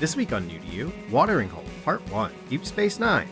This week on New to You, Watering Hole, Part 1, Deep Space Nine.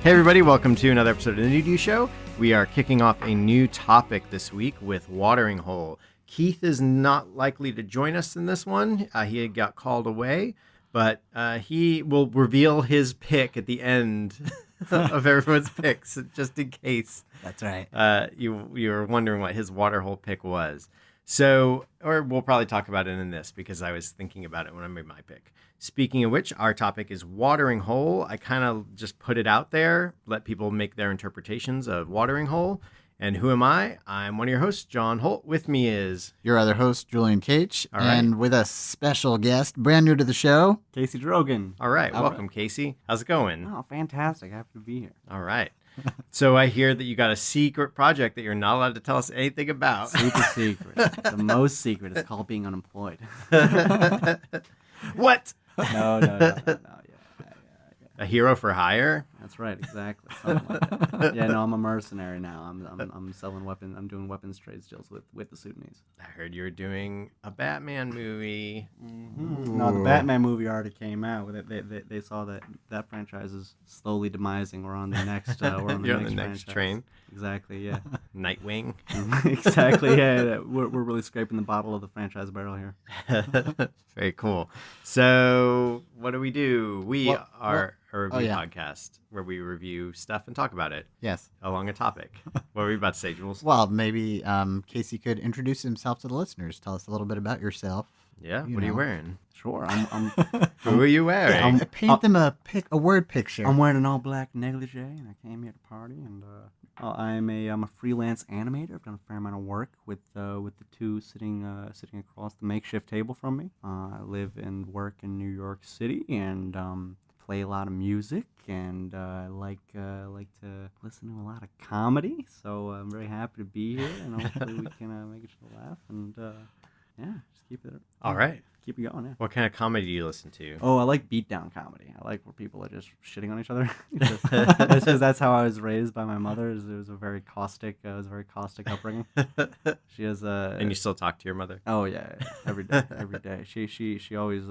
Hey everybody, welcome to another episode of the New to You Show. We are kicking off a new topic this week with Watering Hole. Keith is not likely to join us in this one. He got called away, but he will reveal his pick at the end of everyone's picks, just in case. That's right. You were wondering what his water hole pick was. So, or we'll probably talk about it in this because I was thinking about it when I made my pick. Speaking of which, our topic is watering hole. I kind of just put it out there, let people make their interpretations of watering hole. And who am I? I'm one of your hosts, John Holt. With me is your other host, Julian Cage. All right. And with a special guest, brand new to the show, Casey Drogan. All right. Welcome, Casey. How's it going? Oh, fantastic. Happy to be here. All right. So I hear that you got a secret project that you're not allowed to tell us anything about. Super secret. The most secret. It's called being unemployed. What? No. Yeah. A hero for hire? That's right. Exactly. Something like that. Yeah, no, I'm a mercenary now. I'm selling weapons. I'm doing weapons trade deals with the Sudanese. I heard you were doing a Batman movie. Mm-hmm. No, the Batman movie already came out. They saw that franchise is slowly demising. We're on the next. We're on the You're next on the next train. Exactly. Yeah. Nightwing. Exactly. Yeah. We're really scraping the bottom of the franchise barrel here. Very cool. So what do? We are a review podcast where we review stuff and talk about it. Yes. Along a topic. What were you about to say, Jules? Well, maybe Casey could introduce himself to the listeners. Tell us a little bit about yourself. Yeah. What are you wearing? Sure. Who are you wearing? Paint them a word picture. I'm wearing an all black negligee, and I came here to party. And I'm a freelance animator. I've done a fair amount of work with the two sitting across the makeshift table from me. I live and work in New York City, and play a lot of music, and I like to listen to a lot of comedy. So I'm very happy to be here, and hopefully we can make each other laugh. And just keep it. All right. Keep it going, yeah. What kind of comedy do you listen to? Oh, I like beatdown comedy. I like where people are just shitting on each other. That's how I was raised by my mother. It was a very caustic upbringing. She has and you still talk to your mother? Oh yeah, every day. She always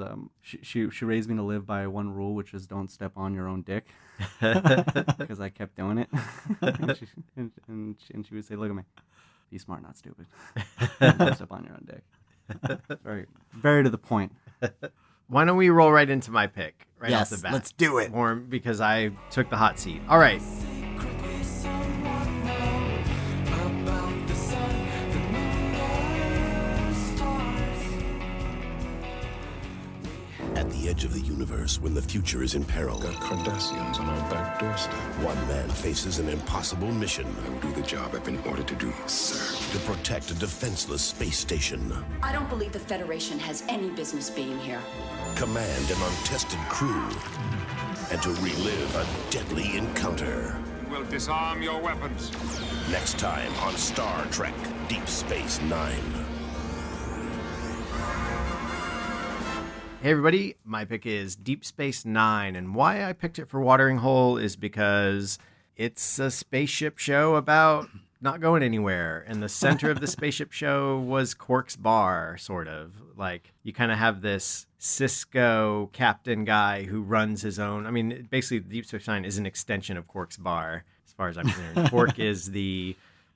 she raised me to live by one rule, which is don't step on your own dick, because I kept doing it. and she would say, "Look at me, be smart, not stupid. Don't step on your own dick." Very, very to the point. Why don't we roll right into my pick off the bat? Let's do it. Or because I took the hot seat. All right. At the edge of the universe, when the future is in peril, Got Cardassians on our back doorstep. one man faces an impossible mission I will do the job I've been ordered to do, sir. to protect a defenseless space station. I don't believe the Federation has any business being here. Command an untested crew, and to relive a deadly encounter. Will disarm your weapons. Next time on Star Trek Deep Space Nine. Hey everybody, my pick is Deep Space Nine, and why I picked it for Watering Hole is because it's a spaceship show about not going anywhere, and the center of the spaceship show was Quark's bar, sort of. Like, you kind of have this Cisco captain guy who runs his own. I mean, basically, Deep Space Nine is an extension of Quark's bar, as far as I'm concerned. Quark is the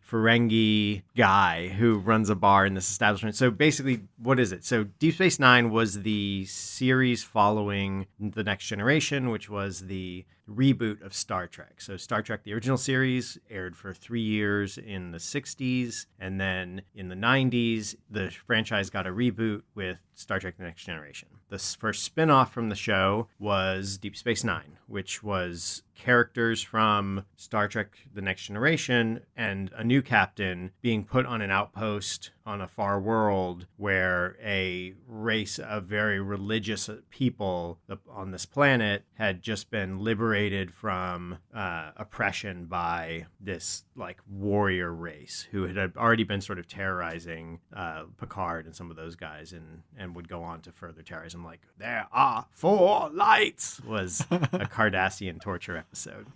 Ferengi guy who runs a bar in this establishment. So basically, what is it? So Deep Space Nine was the series following The Next Generation, which was the reboot of Star Trek. So Star Trek, the original series, aired for 3 years in the 60s. And then in the 90s, the franchise got a reboot with Star Trek, The Next Generation. The first spin-off from the show was Deep Space Nine, which was characters from Star Trek The Next Generation and a new captain being put on an outpost on a far world where a race of very religious people on this planet had just been liberated from oppression by this like warrior race who had already been sort of terrorizing Picard and some of those guys, and would go on to further terrorize him. Like, there are 4 lights was a Cardassian torture episode.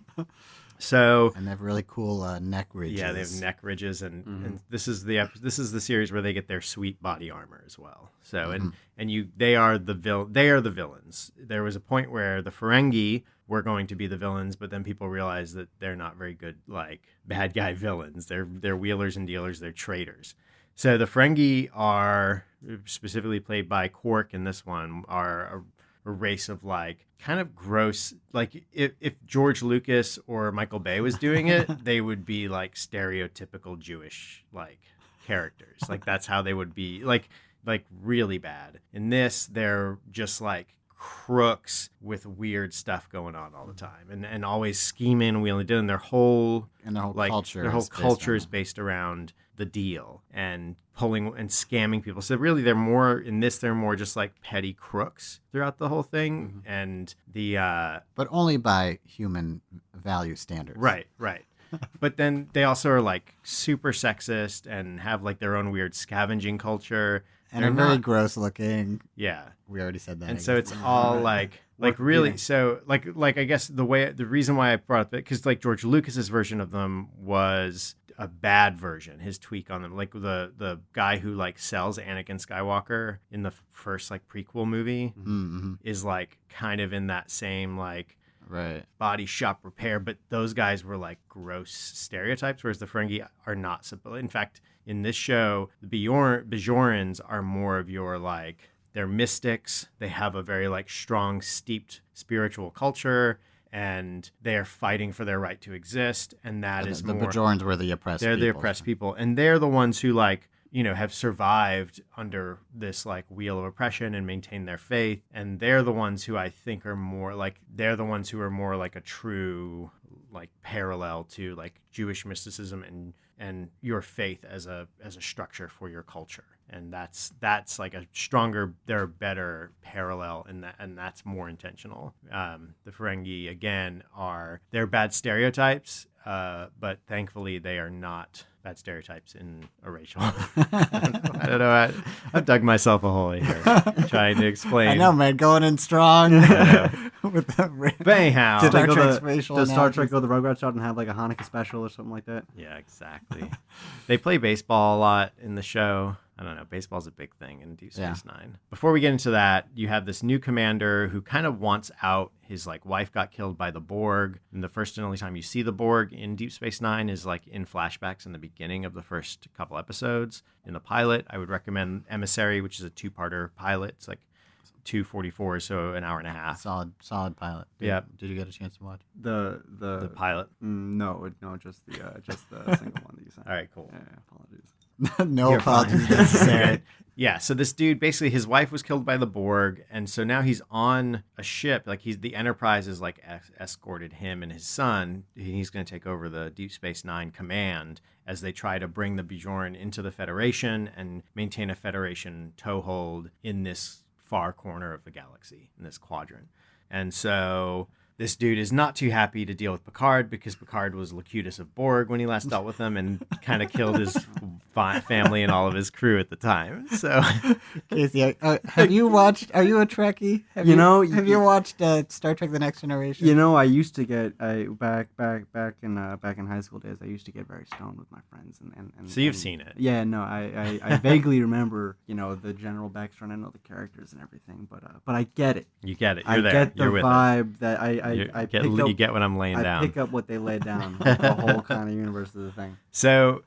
So, and they have really cool neck ridges. yeah, they have neck ridges, and this is the series where they get their sweet body armor as well. So, they are the villains. There was a point where the Ferengi were going to be the villains, but then people realized that they're not very good, like bad guy villains. They're wheelers and dealers. They're traitors. So the Ferengi are specifically played by Quark in this one are a race of like kind of gross, like if George Lucas or Michael Bay was doing it, they would be like stereotypical Jewish like characters. Like that's how they would be, like really bad. In this, they're just like crooks with weird stuff going on all the time, and always scheming, wheeling, dealing. Their whole culture is based around the deal and pulling and scamming people. So really, they're more just like petty crooks throughout the whole thing, and but only by human value standards. Right. But then they also are like super sexist and have like their own weird scavenging culture. And are very gross looking. Yeah. We already said that. And so it's all like really, so like I guess the reason why I brought up it, because like George Lucas's version of them was a bad version, his tweak on them. Like the guy who like sells Anakin Skywalker in the first like prequel movie is like kind of in that same like body shop repair, but those guys were like gross stereotypes, whereas the Ferengi are not. In fact, in this show, the Bajorans are more of your like, they're mystics. They have a very like strong, steeped spiritual culture, and they are fighting for their right to exist. And that is the more. The Bajorans were the oppressed. They're the oppressed people, and they're the ones who like, you know, have survived under this like wheel of oppression and maintain their faith. And they're the ones who I think are more like, they're the ones who are more like a true like parallel to like Jewish mysticism and your faith as a structure for your culture. And that's like a stronger, they're a better parallel in that, and that's more intentional. The Ferengi again they're bad stereotypes, but thankfully they are not bad stereotypes in a racial. I don't know. I dug myself a hole here trying to explain. I know, man, going in strong. With the but anyhow, does Star Trek go the Rugrats route and have like a Hanukkah special or something like that? Yeah, exactly. They play baseball a lot in the show. I don't know. Baseball's a big thing in Deep Space Nine. Before we get into that, you have this new commander who kind of wants out. His like wife got killed by the Borg, and the first and only time you see the Borg in Deep Space Nine is like in flashbacks in the beginning of the first couple episodes. In the pilot, I would recommend Emissary, which is a 2-parter pilot. It's like 2:44, so an hour and a half. Solid pilot. Did you get a chance to watch the pilot? No, just the single one that you sent. All right, cool. Yeah, apologies. No apologies necessary. Yeah, so this dude, basically his wife was killed by the Borg, and so now he's on a ship. Like the Enterprise has like escorted him and his son. He's going to take over the Deep Space Nine command as they try to bring the Bajoran into the Federation and maintain a Federation toehold in this far corner of the galaxy, in this quadrant. And so this dude is not too happy to deal with Picard because Picard was Locutus of Borg when he last dealt with him and kind of killed his family and all of his crew at the time. So, Casey, have you watched? Are you a Trekkie? Have you watched Star Trek: The Next Generation? You know, I used to get back in high school days. I used to get very stoned with my friends, and so you've seen it. Yeah, no, I vaguely remember, you know, the general backstory. And I know the characters and everything, but I get it. You get it. You're I there. get the You're with vibe it. that You get what I'm laying down. I pick up what they lay down. The whole kind of universe is the thing. So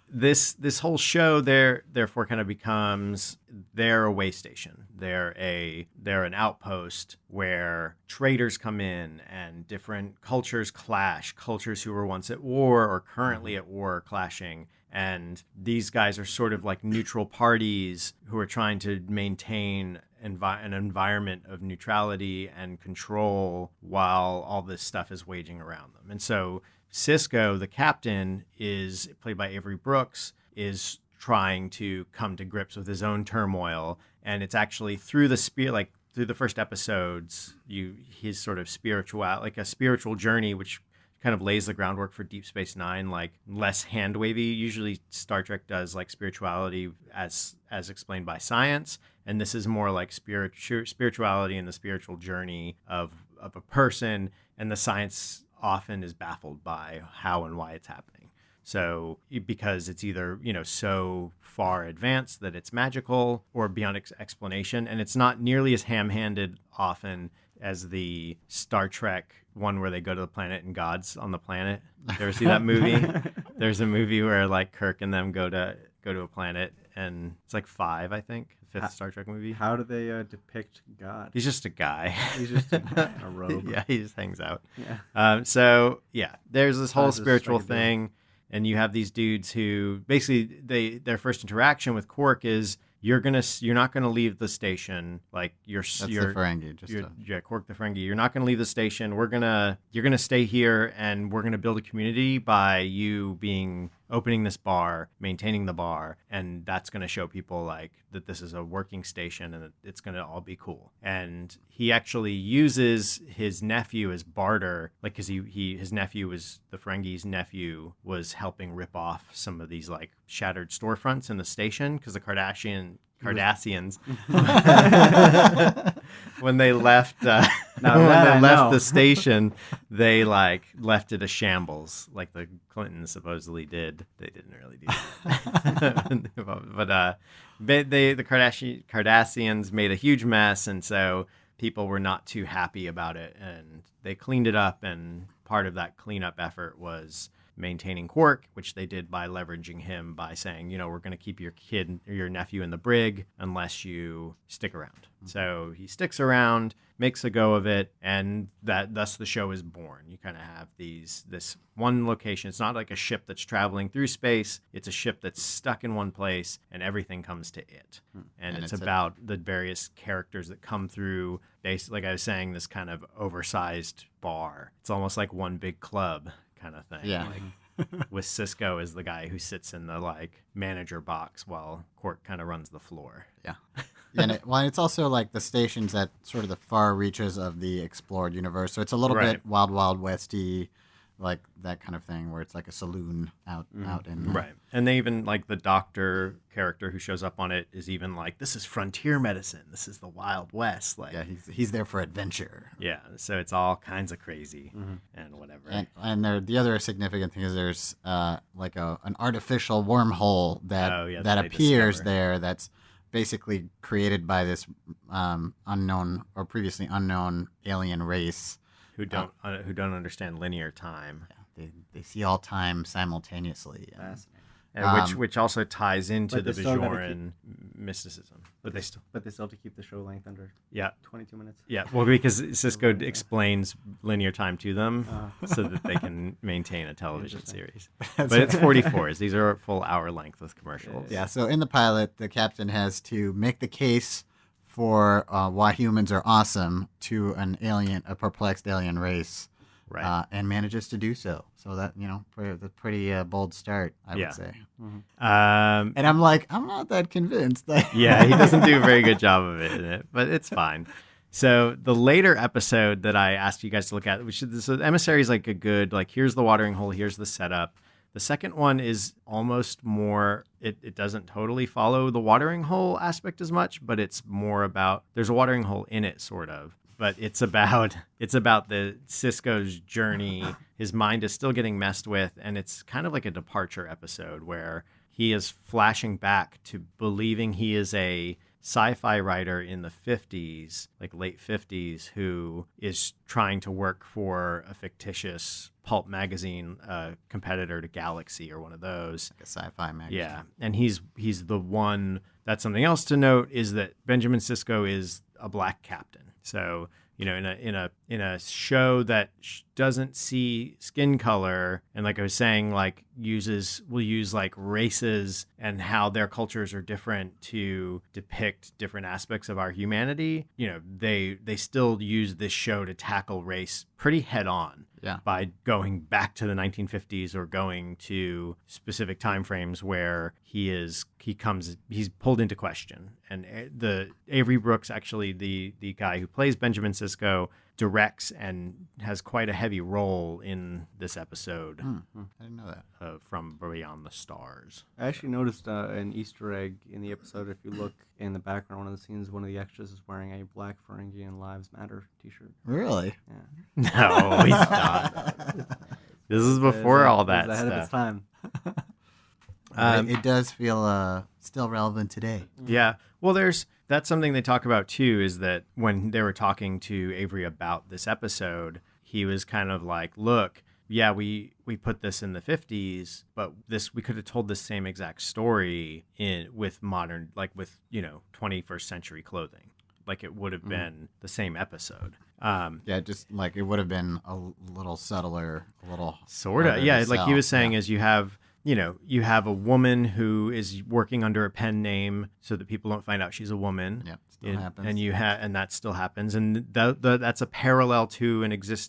this whole show therefore kind of becomes their way station. They're an outpost where traders come in and different cultures clash. Cultures who were once at war or currently at war clashing. And these guys are sort of like neutral parties who are trying to maintain an environment of neutrality and control while all this stuff is waging around them. And so Sisko, the captain, is played by Avery Brooks, is trying to come to grips with his own turmoil. And it's actually through the through the first episodes, his sort of a spiritual journey, which kind of lays the groundwork for Deep Space Nine, like less hand wavy. Usually Star Trek does like spirituality as explained by science, and this is more like spirituality and the spiritual journey of a person, and the science often is baffled by how and why it's happening. So because it's either, so far advanced that it's magical or beyond explanation, and it's not nearly as ham-handed often as the Star Trek one where they go to the planet and God's on the planet. You ever see that movie? There's a movie where like Kirk and them go to a planet, and it's like 5, I think, the 5th Star Trek movie. How do they depict God? He's just a guy. He's just a guy in a robe. Yeah, he just hangs out. Yeah. There's this whole spiritual thing, and you have these dudes who basically their first interaction with Quark is you're not gonna leave the station. Like That's the Ferengi. Quark the Ferengi. You're not gonna leave the station. You're gonna stay here, and we're gonna build a community by you opening this bar, maintaining the bar, and that's gonna show people like that this is a working station, and it's gonna all be cool. And he actually uses his nephew as barter, like because his nephew was the Ferengi's nephew was helping rip off some of these like shattered storefronts in the station because the Cardassians when they left the station, they like left it a shambles like the Clintons supposedly did. They didn't really do that. but the Cardassians made a huge mess, and so people were not too happy about it, and they cleaned it up, and part of that cleanup effort was maintaining Quark, which they did by leveraging him by saying, we're going to keep your nephew in the brig unless you stick around. Mm-hmm. So he sticks around, makes a go of it, and thus the show is born. You kind of have this one location. It's not like a ship that's traveling through space. It's a ship that's stuck in one place, and everything comes to it. And it's about the various characters that come through. Like I was saying, this kind of oversized bar. It's almost like one big club kind of thing. Yeah. With Sisko as the guy who sits in the like manager box while Quark kind of runs the floor. Yeah. And it's also like the station's at sort of the far reaches of the explored universe. So it's a little bit Wild Wild Westy, like that kind of thing where it's like a saloon out in right. And they even like the doctor character who shows up on it is even like, this is frontier medicine. This is the Wild West. Like, yeah, he's there for adventure. Yeah, so it's all kinds of crazy and whatever. And the other significant thing is there's like an artificial wormhole that appears there that's basically created by this unknown or previously unknown alien race who don't understand linear time. Yeah, they see all time simultaneously. And which also ties into the Bajoran mysticism. But they still have to keep the show length under 22 minutes. Yeah, well, because Sisko explains linear time to them so that they can maintain a television series. But it's 44s. These are full hour length with commercials. Yeah, so in the pilot, the captain has to make the case for why humans are awesome to a perplexed alien race. Right. And manages to do so. So that, a pretty bold start, I would say. Mm-hmm. And I'm like, I'm not that convinced. Yeah, he doesn't do a very good job of it, but it's fine. So the later episode that I asked you guys to look at, so Emissary is like a good, like, here's the watering hole, here's the setup. The second one is almost more, it doesn't totally follow the watering hole aspect as much, but it's more about, there's a watering hole in it, sort of. But it's about the Sisko's journey. His mind is still getting messed with, and it's kind of like a departure episode where he is flashing back to believing he is a sci-fi writer in the 50s, like late 50s, who is trying to work for a fictitious pulp magazine, competitor to Galaxy or one of those. Like a sci-fi magazine. Yeah, and he's the one. That's something else to note is that Benjamin Sisko is a black captain. So, in a in a show that doesn't see skin color, and like I was saying, like will use like races and how their cultures are different to depict different aspects of our humanity. You know, they still use this show to tackle race pretty head on. Yeah. By going back to the 1950s or going to specific time frames where he's pulled into question. And the Avery Brooks, actually the guy who plays Benjamin Sisko, directs and has quite a heavy role in this episode. I didn't know that. From Beyond the Stars. I actually noticed an Easter egg in the episode. If you look in the background, one of the scenes, one of the extras is wearing a Black Ferengian Lives Matter t-shirt. Really? Yeah. No, he's not. This is before all that ahead stuff. of its time. It does feel still relevant today. Yeah. Well, that's something they talk about too, is that when they were talking to Avery about this episode, he was kind of like, look, yeah, we put this in the 50s, but we could have told the same exact story with modern, like with, 21st century clothing. Like it would have been the same episode. Yeah, just like it would have been a little subtler, a little sort of. Yeah, like he was saying, is you have a woman who is working under a pen name so that people don't find out she's a woman. Yeah, still happens. And and that still happens, and that's a parallel to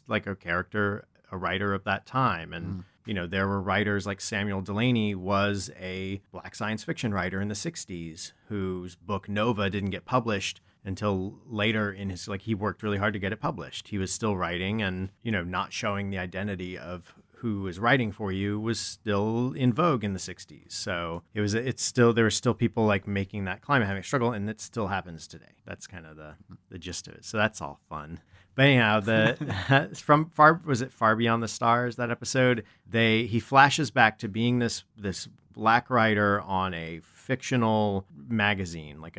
like a character, a writer of that time, and there were writers like Samuel Delany was a black science fiction writer in the 60s whose book Nova didn't get published until later in his, like, he worked really hard to get it published. He was still writing, and not showing the identity of who was writing for you was still in vogue in the 60s. So there were still people like making that climate having a struggle, and it still happens today. That's kind of the gist of it. So that's all fun. But anyhow, from Far Beyond the Stars, that episode, he flashes back to being this black writer on a fictional magazine, like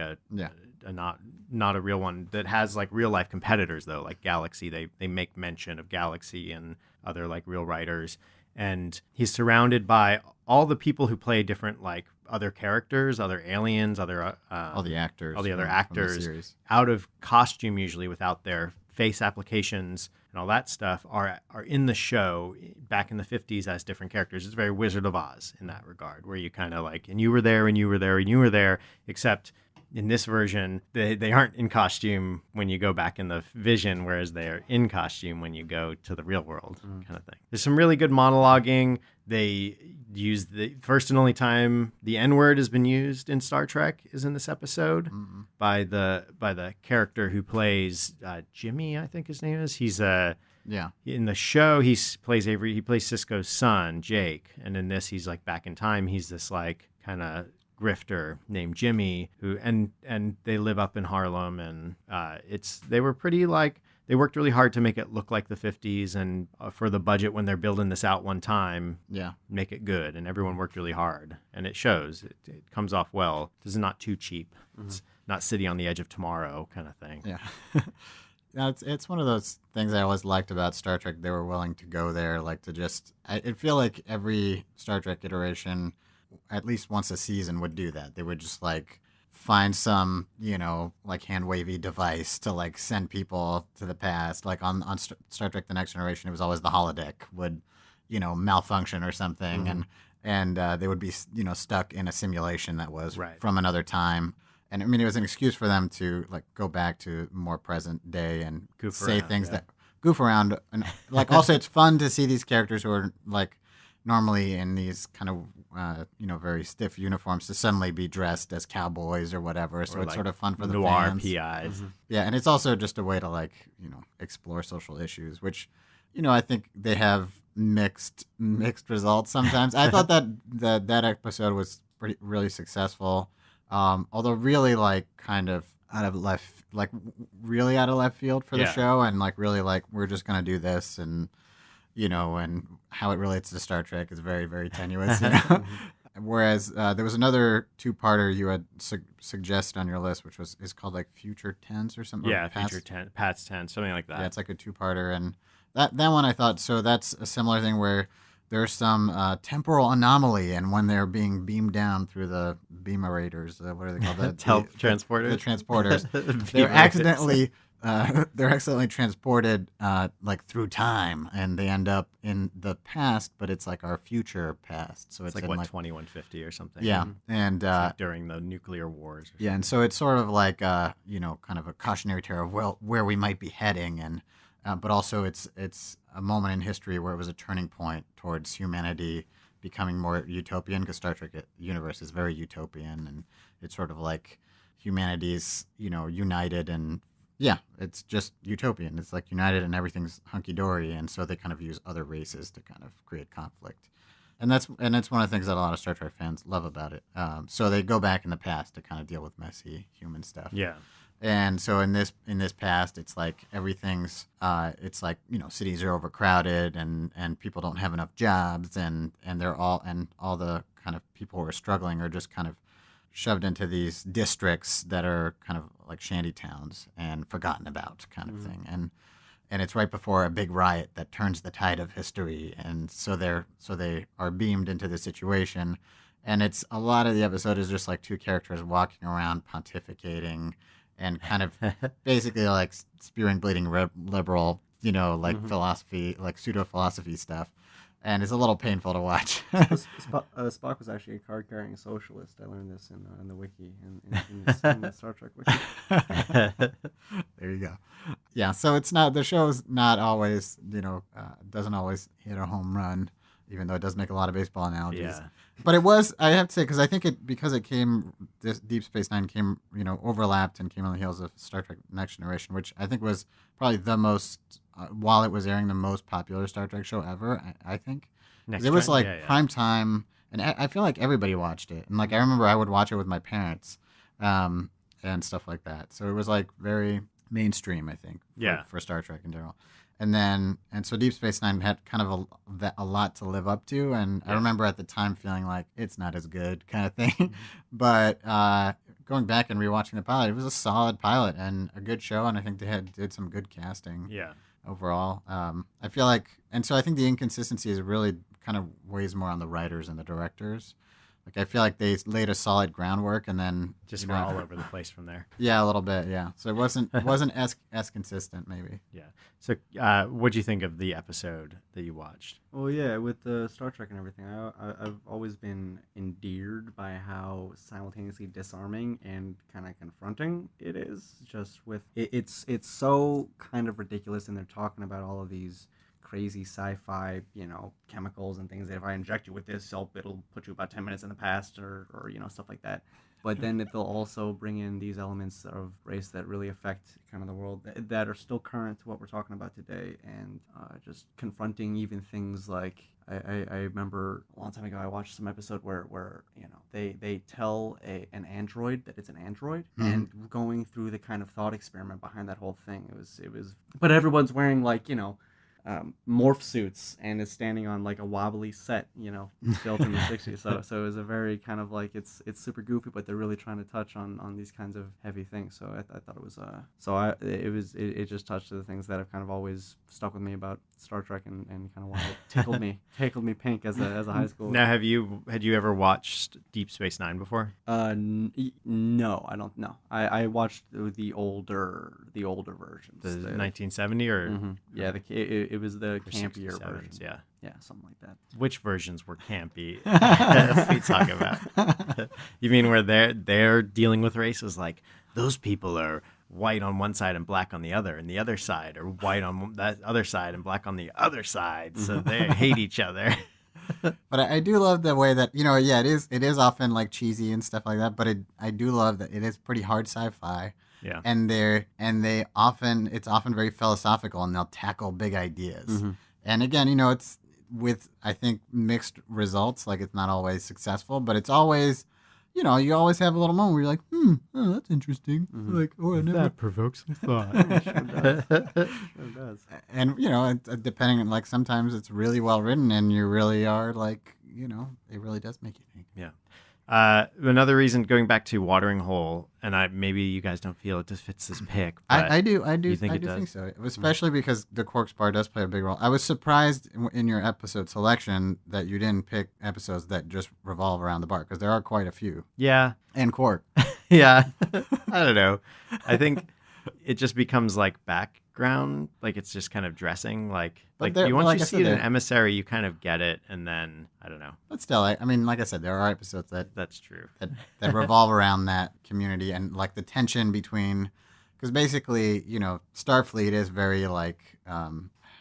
not a real one, that has like real life competitors though, like Galaxy. They make mention of Galaxy and other like real writers, and he's surrounded by all the people who play different like other characters, other aliens, all the other actors out of costume, usually without their face applications and all that stuff, are in the show back in the 50s as different characters. It's very Wizard of Oz in that regard, where you kind of like, and you were there, and you were there, and you were there, except in this version, they aren't in costume when you go back in the vision, whereas they are in costume when you go to the real world, kind of thing. There's some really good monologuing. They use the first and only time the N-word has been used in Star Trek is in this episode by the character who plays Jimmy, I think his name is. He's in the show he plays Sisko's son, Jake, and in this he's like back in time. He's this like kind of grifter named Jimmy who and they live up in Harlem, and they worked really hard to make it look like the 50s, and for the budget when they're building this out one time, make it good, and everyone worked really hard, and it shows. It comes off well. This is not too cheap. It's not City on the Edge of Tomorrow kind of thing. It's one of those things I always liked about Star Trek. They were willing to go there, like to just I feel like every Star Trek iteration at least once a season would do that. They would just like find some, like hand wavy device to like send people to the past. Like on Star Trek The Next Generation, it was always the holodeck would, malfunction or something. And they would be, stuck in a simulation that was from another time. And I mean, it was an excuse for them to like go back to more present day and goof around. And like, also it's fun to see these characters who are like normally in these kind of very stiff uniforms to suddenly be dressed as cowboys or whatever. So it's sort of fun for the noir fans. PIs. Yeah, and it's also just a way to like explore social issues, which I think they have mixed results sometimes. I thought that episode was really successful, although really like kind of out of left field for the show, and like really like we're just gonna do this, and and how it relates to Star Trek is very, very tenuous. Whereas there was another two-parter you had suggested on your list, which is called like Future Tense or something. Yeah, Future Tense, Past Tense, something like that. Yeah, it's like a two-parter, and that one I thought, so that's a similar thing where there's some temporal anomaly, and when they're being beamed down through the beamerators, what are they called? Transporters. The transporters. They're accidentally they're accidentally transported like through time, and they end up in the past, but it's like our future past. So it's like in, what, 2150 or something. Yeah, and like during the nuclear wars. Yeah, and so it's sort of like you know, kind of a cautionary tale of where we might be heading, and but also it's a moment in history where it was a turning point towards humanity becoming more utopian, because Star Trek universe is very utopian, and it's sort of like humanity's, you know, united, and yeah, it's just utopian. It's like united and everything's hunky-dory, and so they kind of use other races to kind of create conflict. And that's one of the things that a lot of Star Trek fans love about it. So they go back in the past to kind of deal with messy human stuff. Yeah. And so in this past, it's like everything's it's like, you know, cities are overcrowded, and people don't have enough jobs, and all the kind of people who are struggling are just kind of shoved into these districts that are kind of like shanty towns and forgotten about, kind of thing. And it's right before a big riot that turns the tide of history, and so they are beamed into this situation, and it's a lot of the episode is just like two characters walking around pontificating and kind of basically like spewing bleeding liberal, you know, like philosophy, like pseudo philosophy stuff, and it's a little painful to watch. Spock was actually a card-carrying socialist. I learned this in the wiki, in the Star Trek wiki. There you go. Yeah, so it's not, the show's not always, you know, doesn't always hit a home run, even though it does make a lot of baseball analogies. Yeah. But it was, I have to say, because I think this Deep Space Nine came, you know, overlapped and came on the heels of Star Trek Next Generation, which I think was probably the most, while it was airing, the most popular Star Trek show ever, I think. It was like prime time, and I feel like everybody watched it. And like, I remember I would watch it with my parents and stuff like that. So it was like very mainstream, I think, for Star Trek in general. And so Deep Space Nine had kind of a lot to live up to, and I remember at the time feeling like it's not as good kind of thing. But going back and rewatching the pilot, it was a solid pilot and a good show, and I think they did some good casting. Yeah. Overall, I feel like, and so I think the inconsistency is really kind of weighs more on the writers and the directors. Like, I feel like they laid a solid groundwork, and then just were all over the place from there. Yeah, a little bit. Yeah, so it wasn't as consistent, maybe. Yeah. So, what'd you think of the episode that you watched? Well, yeah, with the Star Trek and everything, I've always been endeared by how simultaneously disarming and kind of confronting it is. Just with it's so kind of ridiculous, and they're talking about all of these crazy sci-fi, you know, chemicals and things that if I inject you with this, it'll put you about 10 minutes in the past, or you know, stuff like that. But then they'll also bring in these elements of race that really affect kind of the world that are still current to what we're talking about today, and just confronting even things like I remember a long time ago I watched some episode where you know they tell an android that it's an android, and going through the kind of thought experiment behind that whole thing. It was but everyone's wearing, like, you know, morph suits and is standing on like a wobbly set, you know, built in the 60s. So it was a very kind of like, it's super goofy, but they're really trying to touch on these kinds of heavy things. So I thought it was it just touched the things that have kind of always stuck with me about Star Trek, and kind of why it tickled me pink as a high schooler. Now, had you ever watched Deep Space Nine before? No, I don't know. I watched the older versions, the 1970 or yeah, it was the campier version. Yeah, something like that. Which versions were campy? We talk about. You mean where they're dealing with races, like those people are white on one side and black on the other, and the other side are white on that other side and black on the other side, so they hate each other. But I do love the way that, you know, yeah, it is often like cheesy and stuff like that, but I do love that it is pretty hard sci-fi. Yeah. And it's often very philosophical, and they'll tackle big ideas. And again, you know, it's with, I think, mixed results. Like, it's not always successful, but it's always, you know, you always have a little moment where you're like, oh, that's interesting. Like, oh, I never. That provokes some thought. Sure does. And, you know, depending on, like, sometimes it's really well written, and you really are like, you know, it really does make you think. Yeah. Another reason, going back to Watering Hole, and maybe you guys don't feel it just fits this pick. But I do think so, especially because the Quark's bar does play a big role. I was surprised in your episode selection that you didn't pick episodes that just revolve around the bar, because there are quite a few. Yeah. And Quark. Yeah. I don't know. I think it just becomes like background, like it's just kind of dressing, like like you see it in Emissary, you kind of get it, and then I don't know. But still, I mean, like I said, there are episodes That's true that revolve around that community and like the tension between, because basically, Starfleet is very like,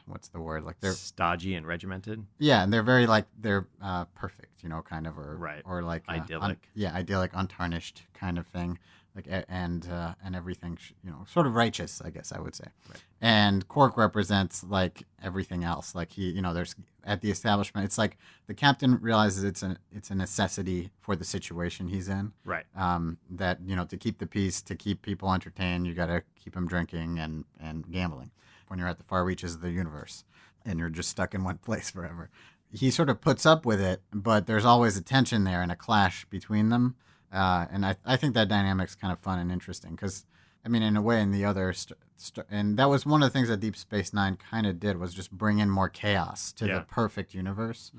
what's the word? Like they're stodgy and regimented. Yeah, and they're very like they're perfect, kind of, or like idyllic. Idyllic, untarnished kind of thing. Like and everything, sort of righteous, I guess I would say. Right. And Quark represents like everything else. Like he, there's at the establishment. It's like the captain realizes it's a necessity for the situation he's in. Right. That to keep the peace, to keep people entertained, you got to keep them drinking and gambling. When you're at the far reaches of the universe, and you're just stuck in one place forever, he sort of puts up with it, but there's always a tension there and a clash between them. And I think that dynamic's kind of fun and interesting because, I mean, in a way, in the other, and that was one of the things that Deep Space Nine kind of did was just bring in more chaos to the perfect universe.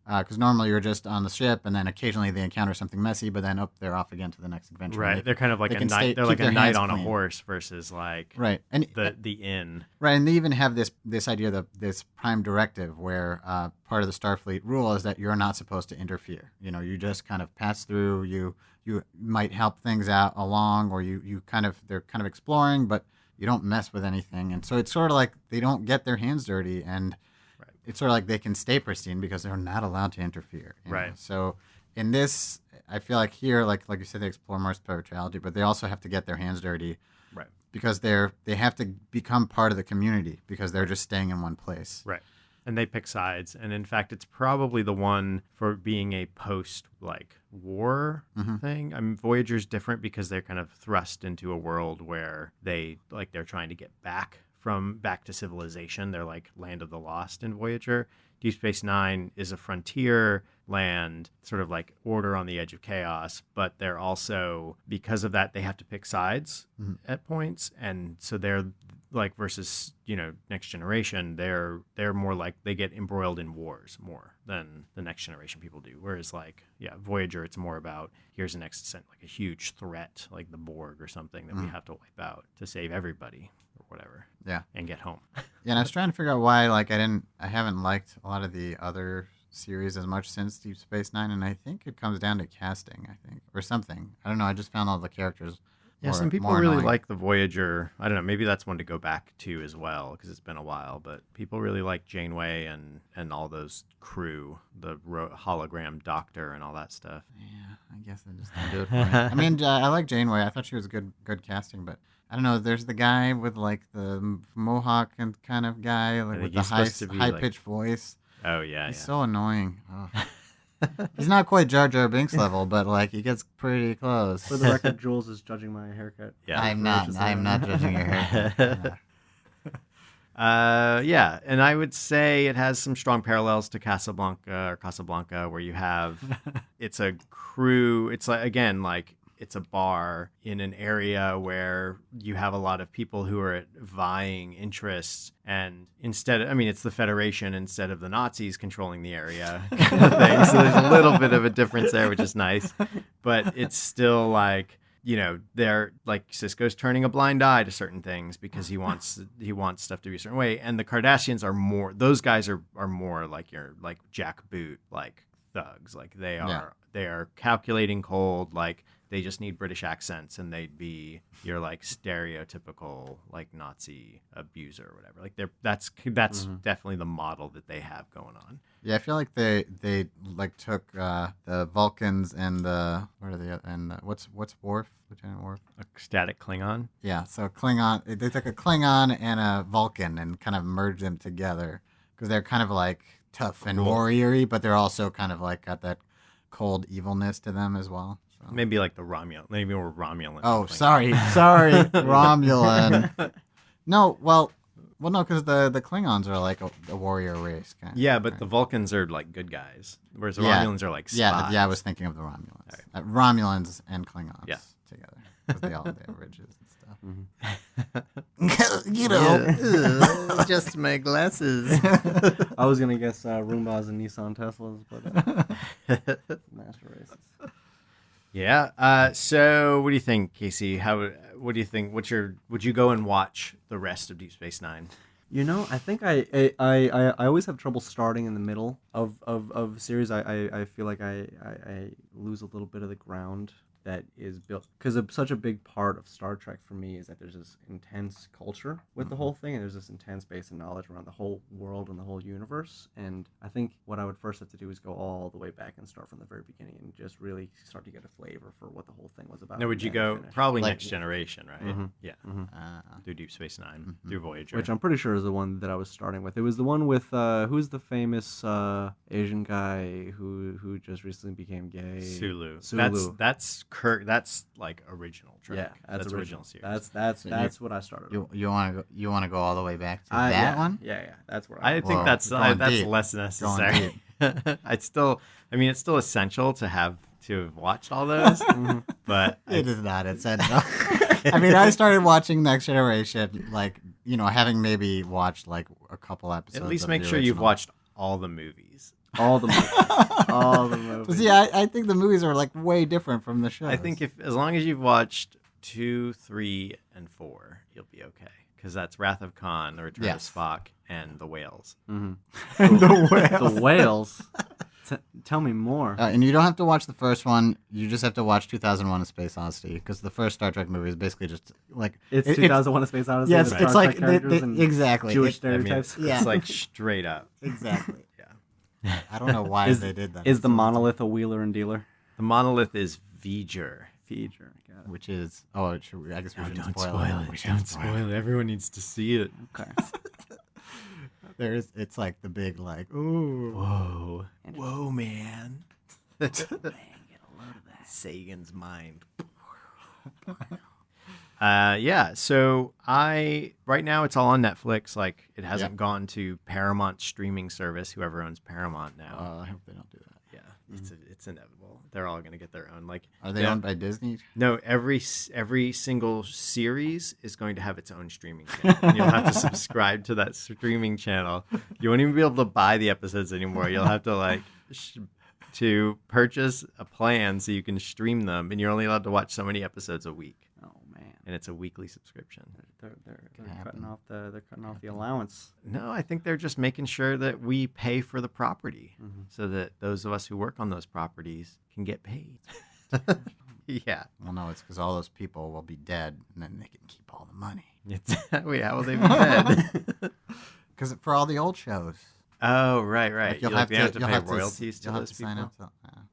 Because normally you're just on the ship, and then occasionally they encounter something messy, but then they're off again to the next adventure. Right, they're kind of like a knight. They're like a knight on a horse versus like and the inn. Right, and they even have this idea that this prime directive where part of the Starfleet rule is that you're not supposed to interfere. You just kind of pass through. You might help things out along, or they're kind of exploring, but you don't mess with anything. And so it's sort of like they don't get their hands dirty, and it's sort of like they can stay pristine because they're not allowed to interfere. Right. So in this, I feel like here, like you said, they explore more spirituality, but they also have to get their hands dirty. Right. Because they have to become part of the community because they're just staying in one place. Right. And they pick sides. And in fact, it's probably the one for being a post war thing. I mean, Voyager's different because they're kind of thrust into a world where they're trying to get back to civilization. They're like Land of the Lost in Voyager. Deep Space Nine is a frontier land, sort of like order on the edge of chaos, but they're also, because of that, they have to pick sides at points. And so they're like, versus, Next Generation, they're more like, they get embroiled in wars more than the Next Generation people do. Whereas Voyager, it's more about, here's an a huge threat, like the Borg or something that we have to wipe out to save everybody. Whatever. Yeah. And get home. And I was trying to figure out why I haven't liked a lot of the other series as much since Deep Space Nine, and I think it comes down to casting, or something. I don't know, I just found all the characters some people really like the Voyager. I don't know, maybe that's one to go back to as well because it's been a while, but people really like Janeway and all those crew, the hologram doctor and all that stuff. Yeah, I guess I just don't do it for me. I mean, I like Janeway. I thought she was good casting, but I don't know. There's the guy with like the mohawk and kind of guy, like with the high pitched voice. Oh yeah, he's so annoying. Oh. He's not quite Jar Jar Binks level, but he gets pretty close. For the record, Jules is judging my haircut. Yeah, I'm not judging your haircut. And I would say it has some strong parallels to Casablanca, where you have it's a crew. It's it's a bar in an area where you have a lot of people who are at vying interests. And it's the Federation instead of the Nazis controlling the area kind of thing. So there's a little bit of a difference there, which is nice. But it's still they're Sisko's turning a blind eye to certain things because he wants stuff to be a certain way. And the Cardassians are more, those guys are more like your jackboot, thugs. They are calculating cold, they just need British accents, and they'd be your stereotypical Nazi abuser or whatever. That's definitely the model that they have going on. Yeah, I feel like they took the Vulcans and what's Worf, Lieutenant Worf? A static Klingon. Yeah, so Klingon. They took a Klingon and a Vulcan and kind of merged them together because they're kind of tough and warrior-y, but they're also kind of got that cold evilness to them as well. So. Maybe the Romulan. Maybe we're Romulan. Oh, sorry, Romulan. No, well, no, because the Klingons are a warrior race. Yeah, but the Vulcans are good guys, whereas the Romulans are spies. Yeah, I was thinking of the Romulans. Right. Romulans and Klingons together, because they have ridges and stuff. Mm-hmm. Just my glasses. I was gonna guess Roombas and Nissan Teslas, but master races. Yeah. So, what do you think, Casey? What do you think? Would you go and watch the rest of Deep Space Nine? I think I always have trouble starting in the middle of series. I feel like I lose a little bit of the ground that is built, because such a big part of Star Trek for me is that there's this intense culture with the whole thing, and there's this intense base of knowledge around the whole world and the whole universe. And I think what I would first have to do is go all the way back and start from the very beginning and just really start to get a flavor for what the whole thing was about. Now, would you go probably Next Generation, right? Mm-hmm. Yeah. Through Deep Space Nine, through Voyager, which I'm pretty sure is the one that I was starting with. It was the one with who's the famous Asian guy who just recently became gay? Sulu. Sulu. That's Kirk. That's like original Trek. Yeah, that's original series. That's what I started. You want to go all the way back to that one? Yeah. That's where I think that's less necessary. It's still essential to have watched all those, but it is not essential. I mean, I started watching Next Generation, like, having maybe watched like a couple episodes. At least make sure you've watched all the movies. All the movies. But see, I think the movies are like way different from the shows. I think as long as you've watched 2, 3, and 4, you'll be okay. Because that's Wrath of Khan, The Return of Spock, and The Whales. Mm-hmm. The Whales. Tell me more. And you don't have to watch the first one. You just have to watch 2001: A Space Odyssey, because the first Star Trek movie is basically just like it's 2001: A Space Odyssey. Yes, it's like exactly Jewish stereotypes. It's like straight up. Exactly. Yeah. I don't know why they did that. Is the monolith a wheeler and dealer? The monolith is V'ger. Got it. Which is I guess we shouldn't spoil it. Don't spoil it. Everyone needs to see it. Okay. It's like the big like, ooh, whoa, man. Get a load of that. Sagan's mind. So right now it's all on Netflix. Like, it hasn't gone to Paramount streaming service, whoever owns Paramount now. I hope they don't do that. Yeah, it's inevitable. They're all going to get their own. Like, are they owned by Disney? No, every single series is going to have its own streaming channel. And you'll have to subscribe to that streaming channel. You won't even be able to buy the episodes anymore. You'll have to to purchase a plan so you can stream them, and you're only allowed to watch so many episodes a week. Oh man! And it's a weekly subscription. They're cutting off the allowance. No, I think they're just making sure that we pay for the property, so that those of us who work on those properties can get paid. Yeah. Well, no, it's because all those people will be dead, and then they can keep all the money. How will they be dead? Because for all the old shows. Oh, right. Like you'll have to pay royalties to those people.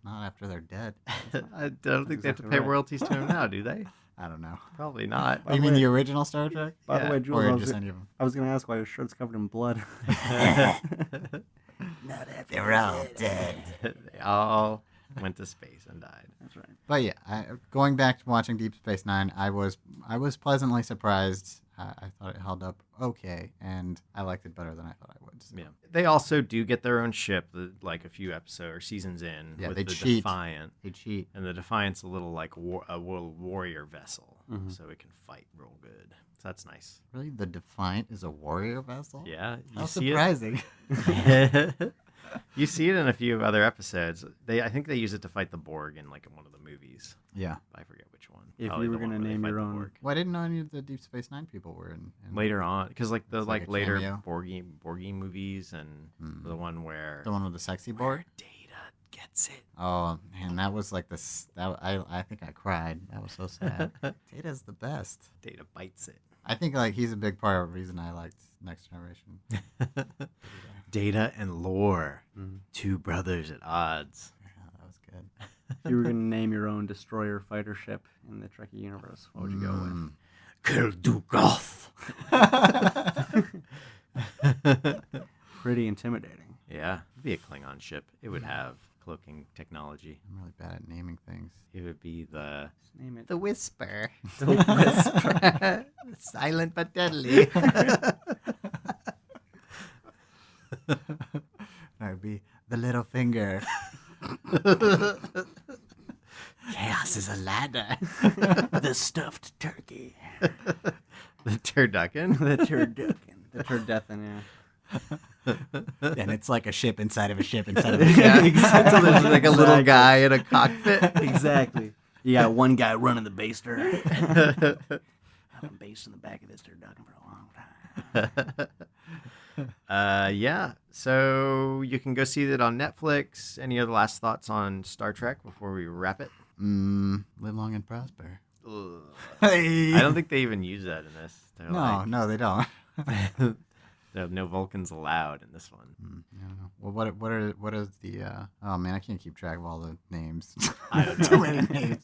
Not after they're dead. I don't think they have to pay royalties to them now, do they? I don't know. Probably not. You mean the original Star Trek? By the way, Jules, I was going to ask why your shirt's covered in blood. Not after they're all dead. They all went to space and died. That's right. But yeah, going back to watching Deep Space Nine, I was pleasantly surprised. I thought it held up okay, and I liked it better than I thought I would. So. Yeah, they also do get their own ship, like a few episodes or seasons in. Yeah, with they the cheat. Defiant. They cheat, and the Defiant's a little like a warrior vessel, so it can fight real good. So that's nice. Really, the Defiant is a warrior vessel? Yeah, how surprising. You see it in a few other episodes. I think they use it to fight the Borg in like one of the movies. Yeah, I forget which one. If you were going to name your own, well, I didn't know any of the Deep Space Nine people were in later on, because like the later cameo. Borgie movies, and the one with the sexy Borg. Data gets it. Oh man, that was like this. I think I cried. That was so sad. Data's the best. Data bites it. I think like he's a big part of the reason I liked Next Generation. Data and Lore, two brothers at odds. Yeah, that was good. If you were going to name your own destroyer fighter ship in the Trekkie universe, what would you go with? Kildugoth. Pretty intimidating. Yeah, it'd be a Klingon ship. It would have cloaking technology. I'm really bad at naming things. It would be the Name it. the Whisper. The Whisper. Silent but deadly. That would be the little finger. Chaos is a ladder. The stuffed turkey. The turducken. The turducken, yeah. And it's like a ship inside of a ship inside of a ship. Yeah. So there's like a little guy in a cockpit. Exactly. You got one guy running the baster. I've been based in the back of this turducken for a long time. Yeah. So you can go see that on Netflix. Any other last thoughts on Star Trek before we wrap it? Live long and prosper. Hey. I don't think they even use that in this. They're No, they don't. no Vulcans allowed in this one. I don't know. Well, what is the? Oh man, I can't keep track of all the names. I don't know. Too many names.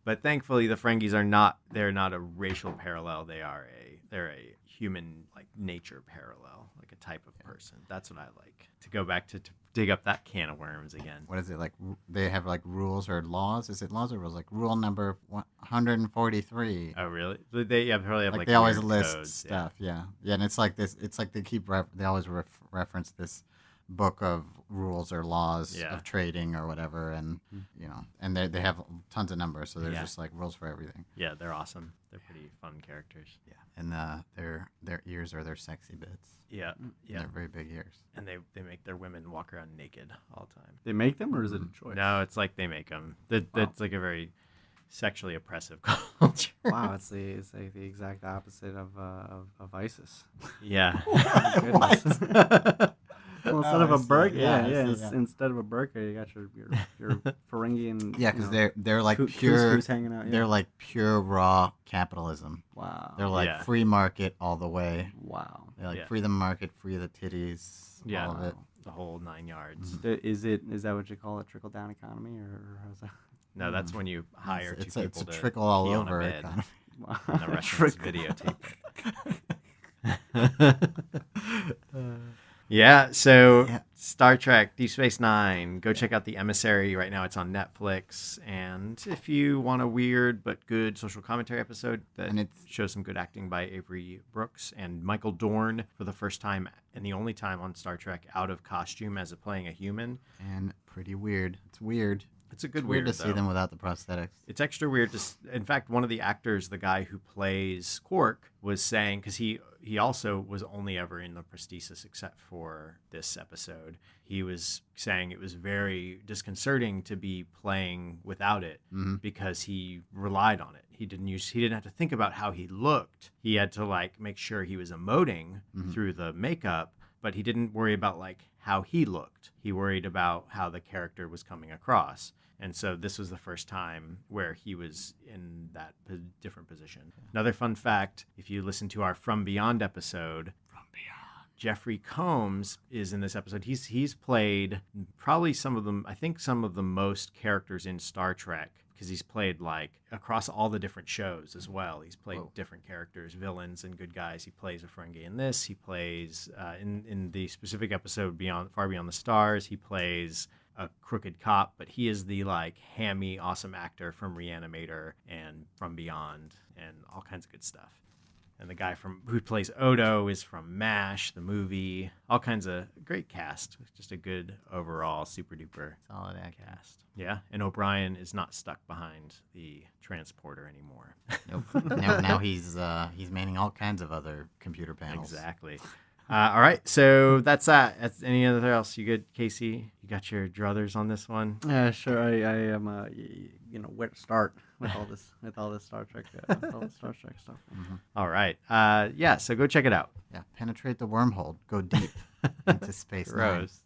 But thankfully, the Ferengis are not. They're not a racial parallel. They're a human like nature parallel, like a type of person. That's what I like. To go back to dig up that can of worms again. What is it like? They have like rules or laws? Is it laws or rules? Like rule number 143. Oh really? They probably have Like like they always weird list codes, stuff. Yeah, and it's like this. It's like they keep they always reference this book of rules or laws of trading or whatever, and and they have tons of numbers, so there's just like rules for everything. Yeah, they're awesome. They're pretty fun characters. Yeah, and their ears are their sexy bits. Yeah. They're very big ears, And they make their women walk around naked all the time. They make them, or is it a choice? No, it's like they make them. That's like a very sexually oppressive culture. Wow, it's like the exact opposite of ISIS. Yeah. Goodness. Well, instead of a burqa, see. instead of a burqa, you got your Ferengi and because they're like pure. couscous hanging out. Yeah. They're like pure raw capitalism. Wow. They're like free market all the way. Wow. They like free the market, free the titties, all of it. The whole 9 yards. Is that what you call a trickle down economy, or how's that? No, that's when you hire two people It's a to trickle all pee on a over bed, economy. Wow. and the restaurant's videotape it. Yeah, so Star Trek Deep Space Nine. Go check out The Emissary. Right now it's on Netflix. And if you want a weird but good social commentary episode that shows some good acting by Avery Brooks and Michael Dorn for the first time and the only time on Star Trek out of costume as playing a human. And pretty weird. It's weird. It's a good weird weird to see them without the prosthetics. It's extra weird to. In fact, one of the actors, the guy who plays Quark, was saying, because he also was only ever in the prosthesis except for this episode. He was saying it was very disconcerting to be playing without it because he relied on it. He didn't have to think about how he looked. He had to like make sure he was emoting through the makeup, but he didn't worry about like how he looked. He worried about how the character was coming across. And so this was the first time where he was in that different position. Another fun fact, if you listen to our From Beyond episode, Jeffrey Combs is in this episode. He's played probably some of the most characters in Star Trek, because he's played like across all the different shows as well. He's played different characters, villains and good guys. He plays a Ferengi in this. He plays in the specific episode Far Beyond the Stars. He plays a crooked cop, but he is the like hammy, awesome actor from Reanimator and From Beyond and all kinds of good stuff. And the guy who plays Odo is from MASH, the movie. All kinds of great cast. Just a good overall super duper solid cast. Yeah, and O'Brien is not stuck behind the transporter anymore. Nope. Now he's manning all kinds of other computer panels. Exactly. All right, so that's that. Any other else? You good, Casey? You got your druthers on this one? Yeah, sure. I am. Where to start with all this Star Trek, stuff. All right. Yeah. So go check it out. Yeah. Penetrate the wormhole. Go deep into space. Gross.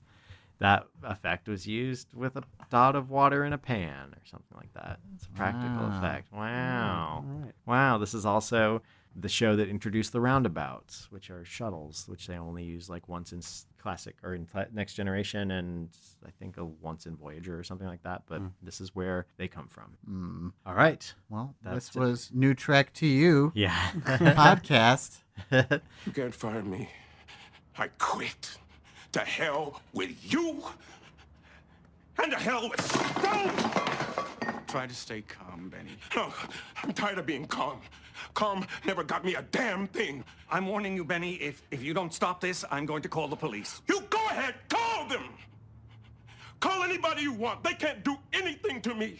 That effect was used with a dot of water in a pan or something like that. It's a practical effect. Wow. All right. Wow. This is also the show that introduced the roundabouts, which are shuttles, which they only use like once in Classic or in Next Generation, and I think once in Voyager or something like that. But this is where they come from. All right. Well, this was New Trek to You. Yeah. Podcast. You can't fire me. I quit. To hell with you. And to hell with Stone. Try to stay calm, Benny. No, I'm tired of being calm. Calm never got me a damn thing. I'm warning you, Benny. If you don't stop this, I'm going to call the police. You go ahead, call them. Call anybody you want. They can't do anything to me.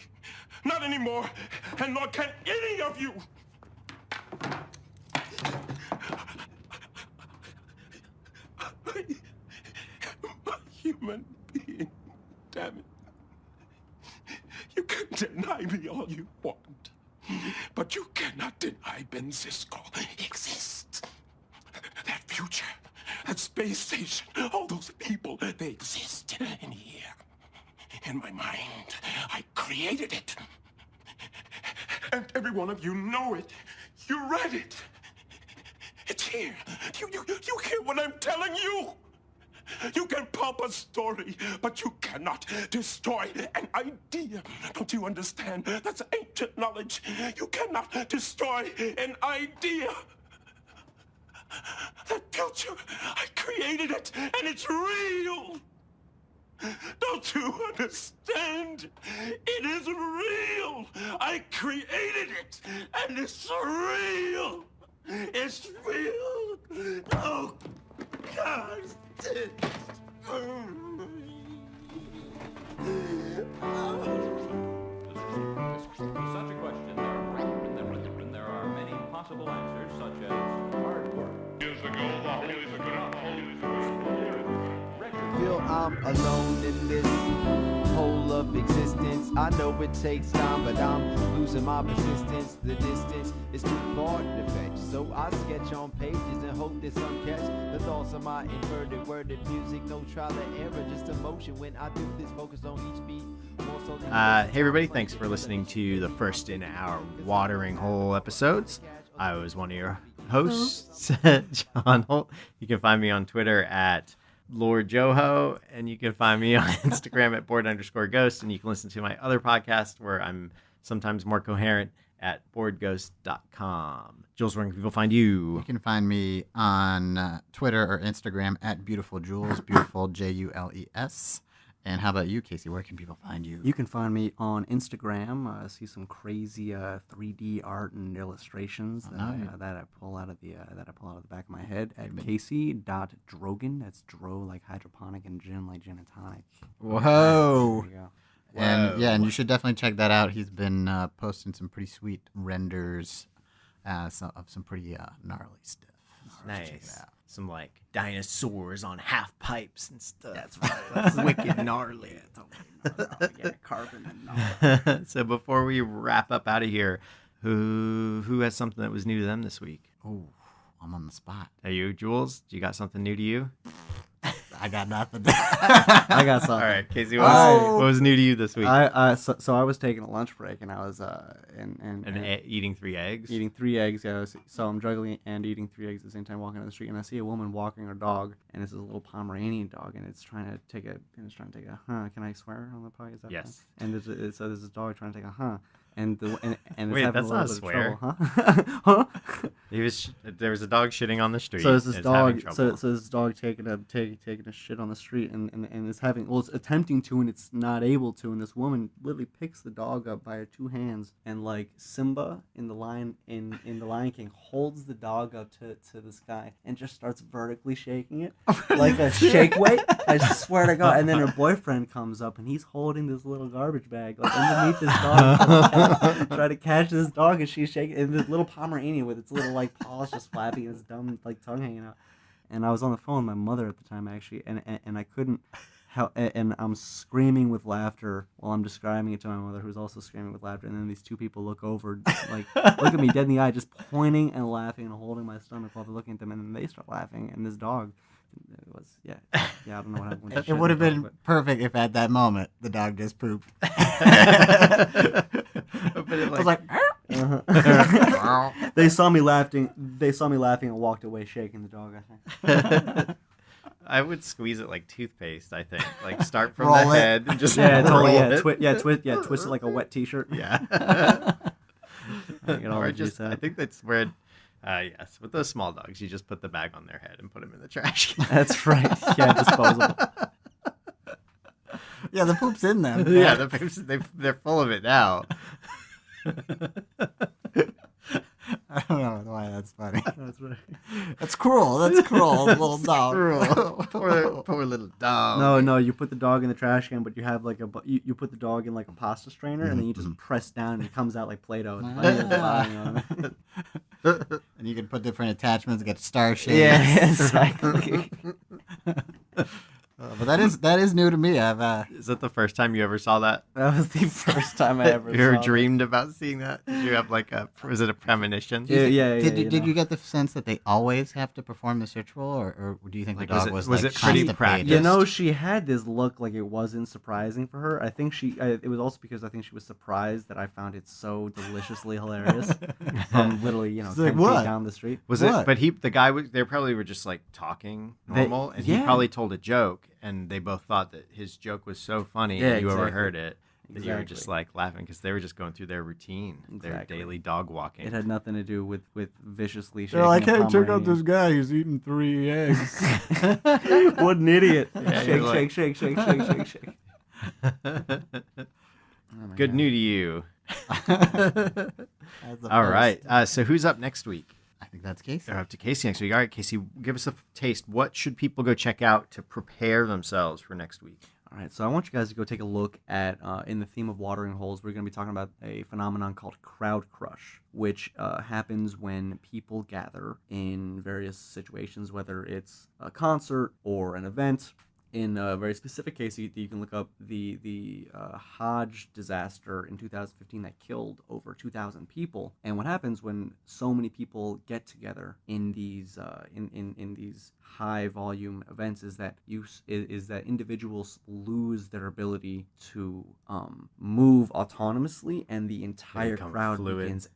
Not anymore, and nor can any of you. I'm a human being, damn it. You can deny me all you want. But you cannot deny Ben Sisko exists. That future, that space station, all those people, they exist in here. In my mind, I created it. And every one of you know it. You read it. It's here. You hear what I'm telling you? You can pump a story, but you cannot destroy an idea. Don't you understand? That's ancient knowledge. You cannot destroy an idea. That future, I created it, and it's real. Don't you understand? It is real. I created it, and it's real. It's real. Oh, God. Such a question, there are many possible answers, such as hard work. Feel I'm alone in this whole of existence. I know it takes time, but I'm losing my persistence. The distance is too far to fetch, so I sketch on pages and hope that some catch the thoughts of my inverted worded music. No trial and error, just emotion when I do this. Focus on each beat. Hey everybody, thanks for listening to the first in our Watering Hole episodes. I was one of your hosts, John Holt. You can find me on Twitter at Lord Joho, and you can find me on Instagram at board_ghost, and you can listen to my other podcast where I'm sometimes more coherent at boardghost.com. Jules, where can people find you? You can find me on Twitter or Instagram at Beautiful Jules, beautiful Jules. And how about you, Casey? Where can people find you? You can find me on Instagram. See some crazy 3D art and illustrations that I pull out of the back of my head at Casey.Drogan. That's Dro like hydroponic and gin like gin and tonic. Whoa! There you go. And and you should definitely check that out. He's been posting some pretty sweet renders of some pretty gnarly stuff. Nice. Some like dinosaurs on half pipes and stuff. That's right. That's wicked gnarly. Yeah, carbon and gnarly. So before we wrap up out of here, who has something that was new to them this week? Oh, I'm on the spot. Are you, Jules? Do you got something new to you? I got nothing. I got something. All right, Casey, what was new to you this week? So I was taking a lunch break and I was eating 3 eggs. Eating 3 eggs. Yeah, so I'm juggling and eating 3 eggs at the same time, walking down the street, and I see a woman walking her dog, and it's a little Pomeranian dog, and it's trying to take a. Can I swear on the podcast? Is that Yes. fine? And so there's this dog trying to take a and it's Wait, having that's a not a little bit swear. of trouble, huh? There was a dog shitting on the street. So there's this and it's having dog. trouble. So this dog taking a shit on the street, and it's attempting to, and it's not able to. And this woman literally picks the dog up by her 2 hands, and like Simba in the Lion King holds the dog up to the sky and just starts vertically shaking it like a shake weight. I swear to God. And then her boyfriend comes up, and he's holding this little garbage bag like underneath this dog. Try to catch this dog, and she's shaking, and this little Pomeranian with its little like paws just flapping, and its dumb like tongue hanging out. And I was on the phone with my mother at the time actually, and I couldn't help, and I'm screaming with laughter while I'm describing it to my mother, who's also screaming with laughter. And then these 2 people look over, like look at me dead in the eye, just pointing and laughing and holding my stomach while they're looking at them, and then they start laughing, and this dog. It was I don't know what happened. It would have been perfect if at that moment the dog just pooped. But it, I was like, They saw me laughing and walked away shaking the dog, I think. I would squeeze it like toothpaste. I think, like start from Roll the it. head and just Twist it like a wet T-shirt. Yeah. Or just, I think that's where. Yes, with those small dogs, you just put the bag on their head and put them in the trash can. That's right. Yeah, disposable. yeah, the poop's in them. Yeah, the poops, they're full of it now. I don't know why that's funny. That's right. That's cruel. That's cruel, little dog. Cruel. Poor little dog. No, you put the dog in the trash can, but you have like you put the dog in like a pasta strainer, and then you just press down, and it comes out like Play-Doh. And you can put different attachments, get star shapes. Yeah, exactly. But that is new to me. Is that the first time you ever saw that? That was the first time I ever you ever saw dreamed about seeing that? Did you have was it a premonition? Did you get the sense that they always have to perform this ritual, or do you think the dog was it pretty practiced? You know, she had this look like it wasn't surprising for her. I think it was also because I think she was surprised that I found it so deliciously hilarious from literally 10 feet down the street. Was it? But they probably were just like talking normal, and he probably told a joke, and they both thought that his joke was so funny, and you overheard it. That you were just like laughing because they were just going through their routine, their daily dog walking. It had nothing to do with viciously shaking. They're like, hey, check out this guy. He's eating 3 eggs. What an idiot. Yeah, shake. Good new to you. All right. So who's up next week? I think that's Casey. They're up to Casey next week. All right, Casey, give us a taste. What should people go check out to prepare themselves for next week? All right, so I want you guys to go take a look at, in the theme of watering holes, we're going to be talking about a phenomenon called crowd crush, which happens when people gather in various situations, whether it's a concert or an event. In a very specific case, you can look up the Hajj disaster in 2015 that killed over 2,000 people. And what happens when so many people get together in these in these high volume events is that individuals lose their ability to move autonomously, and the entire crowd begins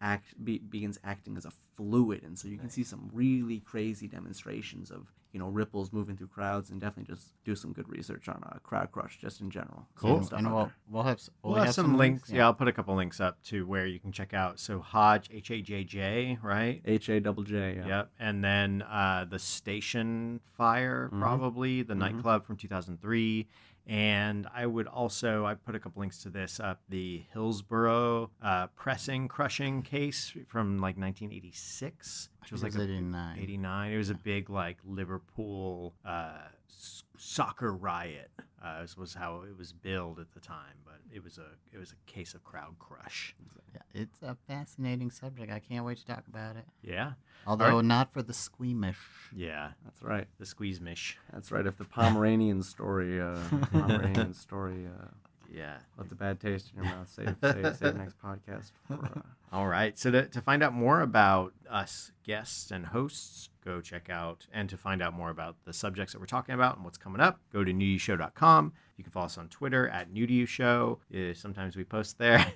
acting as a fluid. And so you can see some really crazy demonstrations of ripples moving through crowds, and definitely just do some good research on crowd crush just in general. Cool. And we'll have some links. Yeah, I'll put a couple links up to where you can check out. So Hajj, Hajj, right? Hajj, yeah. Yep. And then the Station Fire, probably the nightclub from 2003. And I put a couple links to this up, the Hillsborough crushing case from like 1986, which was like 89. 89. It was a big like Liverpool soccer riot. This was how it was billed at the time, but it was a case of crowd crush. Yeah, it's a fascinating subject. I can't wait to talk about it. Yeah. Although not for the squeamish. Yeah, that's right. The squeeze-mish. That's right. If the Pomeranian story, yeah, left a bad taste in your mouth. Save next podcast. All right. So to find out more about us guests and hosts, go check out, and to find out more about the subjects that we're talking about and what's coming up, go to newtoshow.com. You can follow us on Twitter at newtoshow. Sometimes we post there.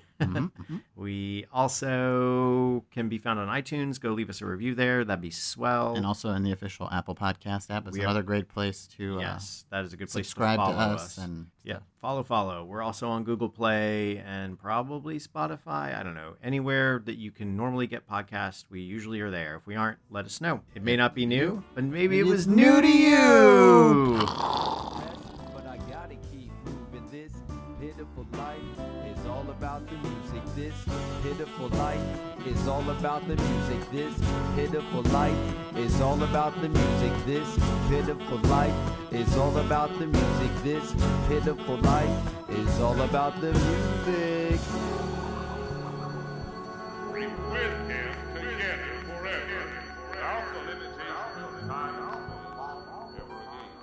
We also can be found on iTunes. Go leave us a review there. That'd be swell. And also in the official Apple Podcast app. It's another great place to yes, that is a good place subscribe to follow us. And yeah, follow. We're also on Google Play and probably Spotify. I don't know. Anywhere that you can normally get podcasts, we usually are there. If we aren't, let us know. It may not be new, but maybe it was new to you. But I gotta keep moving. This pitiful life is all about the music. This pitiful life is all about the music. This pitiful life is all about the music. This pitiful life is all about the music. This pitiful life is all about the music. Be with him together forever, without the limitation of time ever again.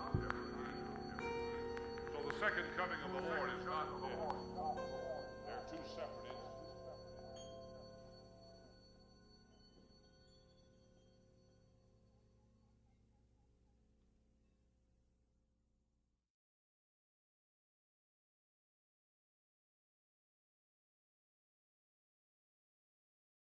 So the second coming of the Lord is not dead. They're two separate incidents.